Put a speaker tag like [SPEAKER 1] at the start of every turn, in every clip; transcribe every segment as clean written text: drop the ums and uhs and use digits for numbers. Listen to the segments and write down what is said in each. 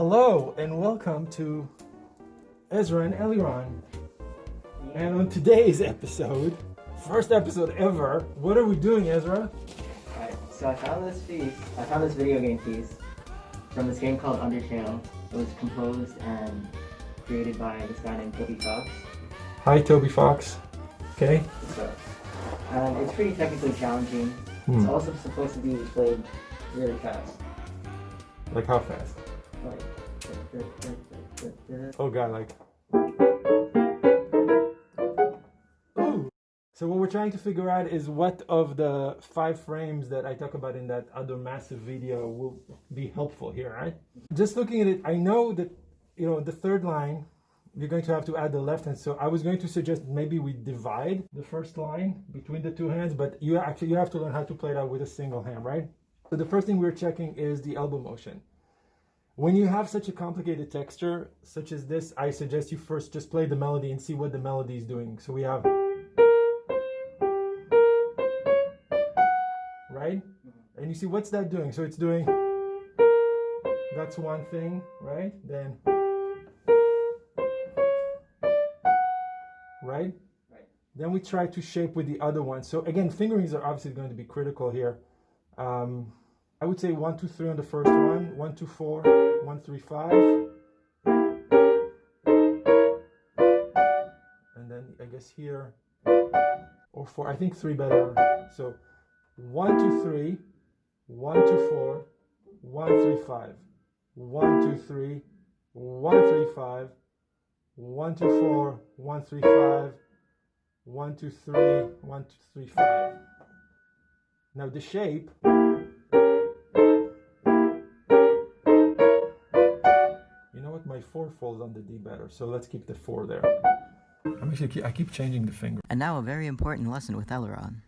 [SPEAKER 1] Hello and welcome to Ezra and Eliran. And on today's episode, first episode ever, what are we doing, Ezra?
[SPEAKER 2] Alright, so I found this video game piece from this game called Undertale. It was composed and created by this guy named Toby Fox.
[SPEAKER 1] Hi, Toby Fox. Okay.
[SPEAKER 2] And it's pretty technically challenging. It's also supposed to be played really fast.
[SPEAKER 1] Like how fast?
[SPEAKER 2] Like,
[SPEAKER 1] Oh god, like. Ooh. So what we're trying to figure out is what of the 5 frames that I talk about in that other massive video will be helpful here, right? Just looking at it, I know that, the third line, you're going to have to add the left hand. So I was going to suggest maybe we divide the first line between the 2 hands, but you have to learn how to play it out with a single hand, right? So the first thing we're checking is the elbow motion. When you have such a complicated texture, such as this, I suggest you first just play the melody and see what the melody is doing. So we have, right? And you see what's that doing? So it's doing, that's one thing, right? Then, right? Then we try to shape with the other one. So again, fingerings are obviously going to be critical here. I would say 1, 2, 3 on the first one, 1, 2, 4, 1, 3, 5. And then I guess here, or 4, I think 3 better. So 1, 2, 3, 1, 2, 4, 1, 3, 5. 1, 2, 3, 1, 3, 5. 1, 2, 4, 1, 3, 5. 1, 2, 3, 1, 2, 3, 5. Now the shape, my 4 falls on the D better, so let's keep the 4 there. I keep changing the finger.
[SPEAKER 3] And now a very important lesson with Eliran.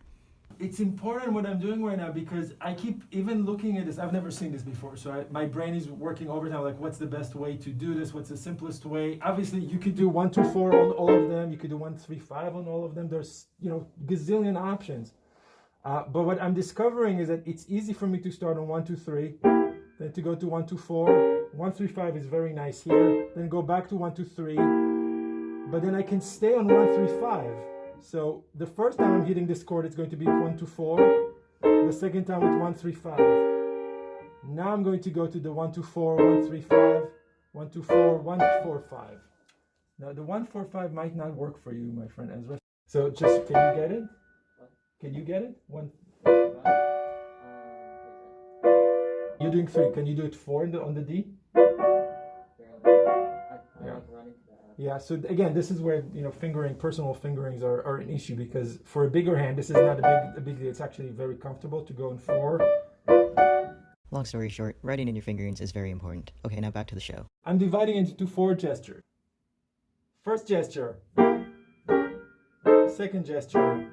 [SPEAKER 1] It's important what I'm doing right now because I keep even looking at this. I've never seen this before, so my brain is working overtime. Like, what's the best way to do this? What's the simplest way? Obviously, you could do 1, 2, 4 on all of them. You could do 1, 3, 5 on all of them. There's gazillion options. But what I'm discovering is that it's easy for me to start on 1, 2, 3, then to go to 1, 2, 4. 1, 3, 5 is very nice here. Then go back to 1, 2, 3. But then I can stay on 1, 3, 5. So the first time I'm hitting this chord, it's going to be 1, 2, 4. The second time with 1, 3, 5. Now I'm going to go to the 1, 2, 4, 1, 3, 5, 1, 2, 4, 1, 4, 5. Now the 1, 4, 5 might not work for you, my friend Ezra. So just, can you get it? Can you get it? 1. You're doing 3. Can you do it 4 on the D? Yeah, so again, this is where personal fingerings are an issue because for a bigger hand, this is not a big deal. It's actually very comfortable to go in 4.
[SPEAKER 3] Long story short, writing in your fingerings is very important. Okay, now back to the show.
[SPEAKER 1] I'm dividing into 4 gestures. First gesture. Second gesture.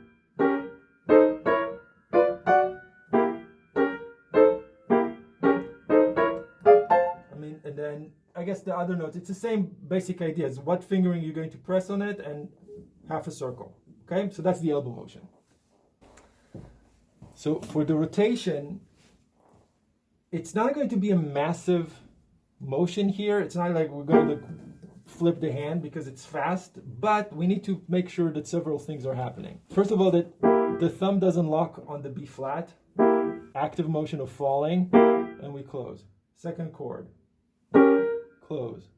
[SPEAKER 1] And then I guess the other notes, it's the same basic ideas. What fingering you're going to press on it and half a circle. Okay, so that's the elbow motion. So for the rotation, it's not going to be a massive motion here. It's not like we're going to flip the hand because it's fast, but we need to make sure that several things are happening. First of all, that the thumb doesn't lock on the B flat, active motion of falling, and we close. Second chord. Close.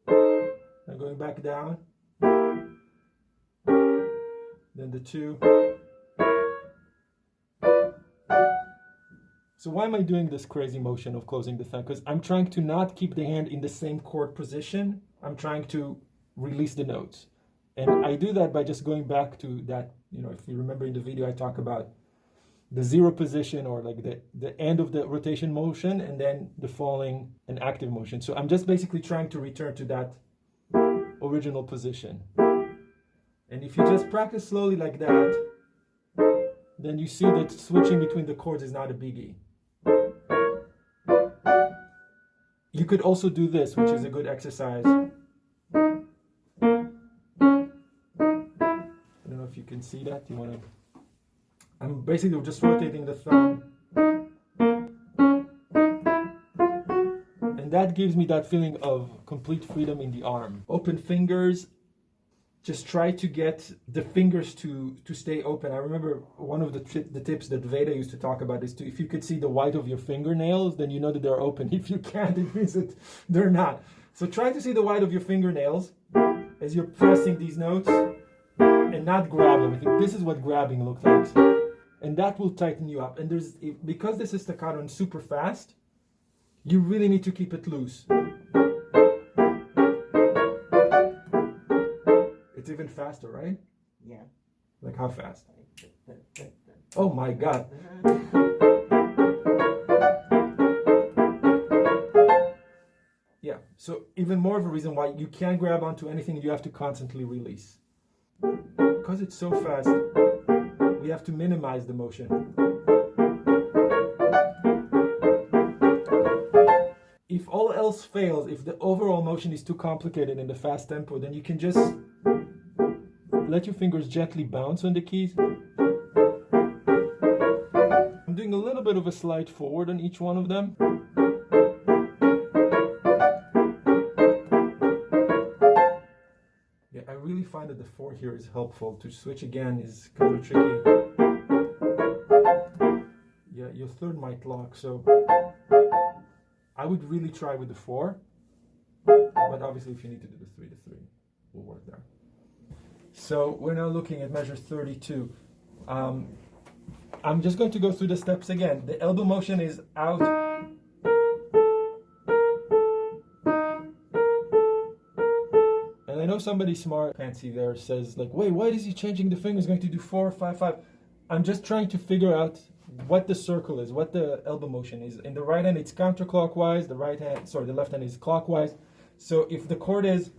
[SPEAKER 1] Now going back down. Then the 2. So why am I doing this crazy motion of closing the thumb? Because I'm trying to not keep the hand in the same chord position. I'm trying to release the notes. And I do that by just going back to that, if you remember in the video I talk about the 0 position or like the end of the rotation motion and then the falling and active motion. So I'm just basically trying to return to that original position. And if you just practice slowly like that, then you see that switching between the chords is not a biggie. You could also do this, which is a good exercise. I don't know if you can see that. You want to... I'm basically just rotating the thumb. And that that gives me that feeling of complete freedom in the arm. Open fingers, just try to get the fingers to stay open. I remember one of the tips that Veda used to talk about is if you could see the white of your fingernails, then you know that they're open. If you can't, it means that they're not. So try to see the white of your fingernails as you're pressing these notes and not grab them. I think this is what grabbing looks like. And that will tighten you up. And because this is staccato and super fast, you really need to keep it loose. It's even faster, right?
[SPEAKER 2] Yeah.
[SPEAKER 1] Like how fast? Oh my God. Yeah, so even more of a reason why you can't grab onto anything, you have to constantly release. Because it's so fast, we have to minimize the motion. If all else fails, if the overall motion is too complicated in the fast tempo, then you can just let your fingers gently bounce on the keys. I'm doing a little bit of a slide forward on each one of them. Yeah, I really find that the 4 here is helpful. To switch again is kind of tricky. Yeah, your third might lock, so I would really try with the 4. But obviously if you need to do the 3, the 3 will work there. So we're now looking at measure 32. I'm just going to go through the steps again. The elbow motion is out. And I know somebody smart, fancy there, says like, wait, why is he changing the fingers? Going to do 4, 5, 5. I'm just trying to figure out what the circle is, what the elbow motion is. In the right hand, it's counterclockwise. The left hand is clockwise. So if the chord is,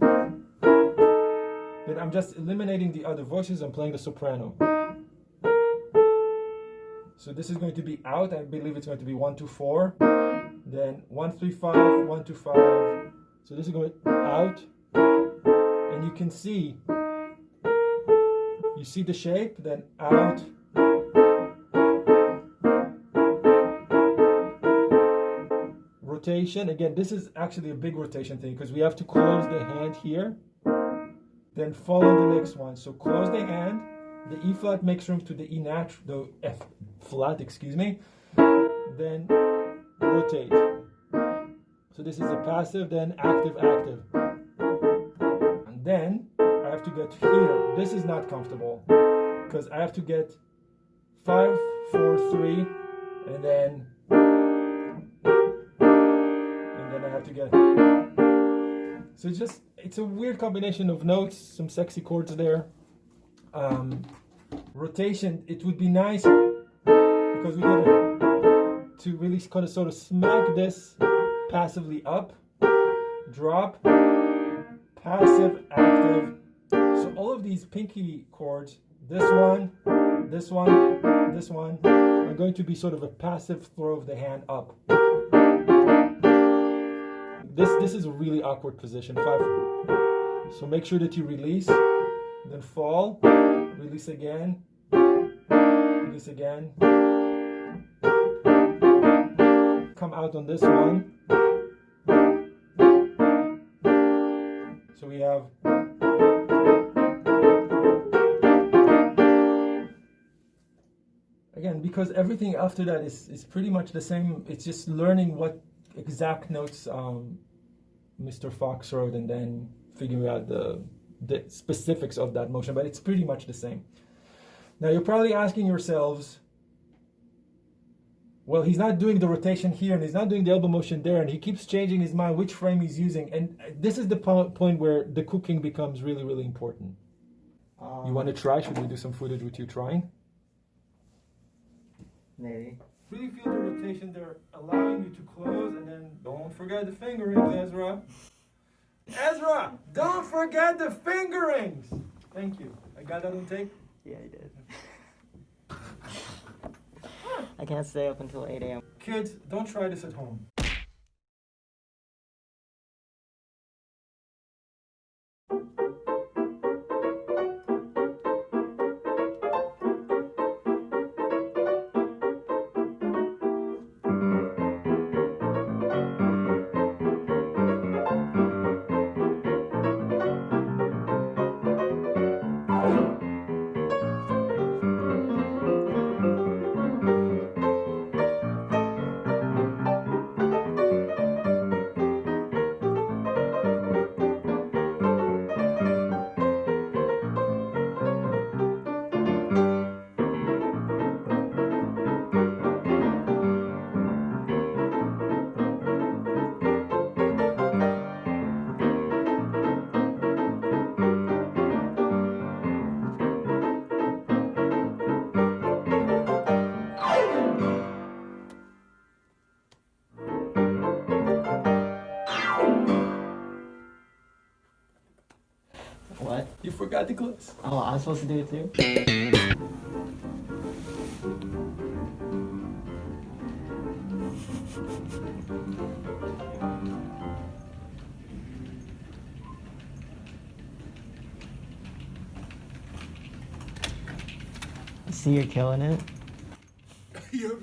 [SPEAKER 1] then I'm just eliminating the other voices. I'm playing the soprano. So this is going to be out. I believe it's going to be 1, 2, 4. Then 1, 3, 5, 1, 2, 5. So this is going out. And you can see, you see the shape, then out. Rotation. Again, this is actually a big rotation thing because we have to close the hand here. Then follow the next one. So close the hand. The E flat makes room to the E natural, the F flat, excuse me. Then rotate. So this is a passive, then active, active. And then I have to get here. This is not comfortable because I have to get 5, 4, 3, and then I have to get. So it's a weird combination of notes, some sexy chords there. Rotation, it would be nice because we get to really kind of sort of smack this passively up, drop, passive, active. So all of these pinky chords, this one, this one, this one, are going to be sort of a passive throw of the hand up. This is a really awkward position, 5. So make sure that you release, then fall, release again, release again. Come out on this one. So we have again, because everything after that is pretty much the same. It's just learning what exact notes Mr. Fox wrote and then figuring out the specifics of that motion, but it's pretty much the same. Now you're probably asking yourselves, well, he's not doing the rotation here and he's not doing the elbow motion there and he keeps changing his mind which frame he's using, and this is the point where the cooking becomes really, really important. You want to try? Should we do some footage with you trying?
[SPEAKER 2] Maybe.
[SPEAKER 1] Really feel the rotation there, allowing you to close, and then don't forget the fingerings, Ezra. Ezra, don't forget the fingerings. Thank you. I got that on tape?
[SPEAKER 2] Yeah, you did. I can't stay up until 8 a.m.
[SPEAKER 1] Kids, don't try this at home. forgot the close.
[SPEAKER 2] Oh, I'm supposed to do it too? See, you're killing it.
[SPEAKER 1] You're